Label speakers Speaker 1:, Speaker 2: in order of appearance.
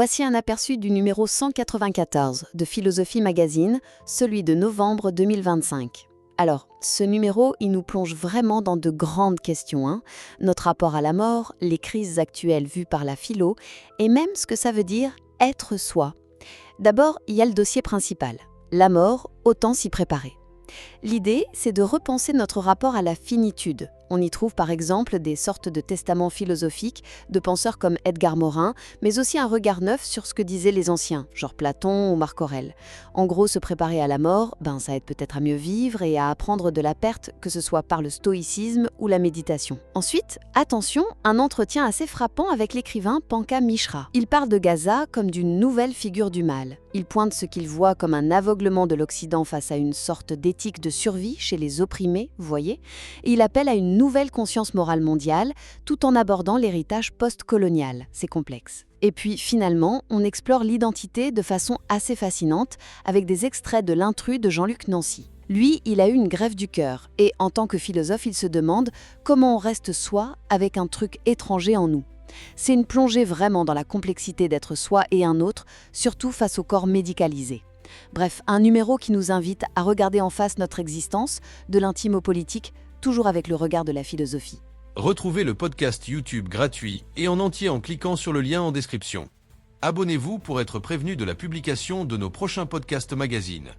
Speaker 1: Voici un aperçu du numéro 194 de Philosophie Magazine, celui de novembre 2025. Alors, ce numéro, il nous plonge vraiment dans de grandes questions, notre rapport à la mort, les crises actuelles vues par la philo, et même ce que ça veut dire être soi. D'abord, il y a le dossier principal. La mort, autant s'y préparer. L'idée, c'est de repenser notre rapport à la finitude. On y trouve par exemple des sortes de testaments philosophiques de penseurs comme Edgar Morin, mais aussi un regard neuf sur ce que disaient les anciens, genre Platon ou Marc Aurèle. En gros, se préparer à la mort, ça aide peut-être à mieux vivre et à apprendre de la perte, que ce soit par le stoïcisme ou la méditation. Ensuite, attention, un entretien assez frappant avec l'écrivain Pankha Mishra. Il parle de Gaza comme d'une nouvelle figure du mal. Il pointe ce qu'il voit comme un aveuglement de l'Occident face à une sorte d'éthique de survie chez les opprimés, vous voyez, et il appelle à une nouvelle conscience morale mondiale, tout en abordant l'héritage post-colonial. C'est complexe. Et puis finalement, on explore l'identité de façon assez fascinante, avec des extraits de L'intrus de Jean-Luc Nancy. Lui, il a eu une greffe du cœur, et en tant que philosophe, il se demande comment on reste soi avec un truc étranger en nous. C'est une plongée vraiment dans la complexité d'être soi et un autre, surtout face au corps médicalisé. Bref, un numéro qui nous invite à regarder en face notre existence, de l'intime au politique, toujours avec le regard de la philosophie.
Speaker 2: Retrouvez le podcast YouTube gratuit et en entier en cliquant sur le lien en description. Abonnez-vous pour être prévenu de la publication de nos prochains podcasts magazines.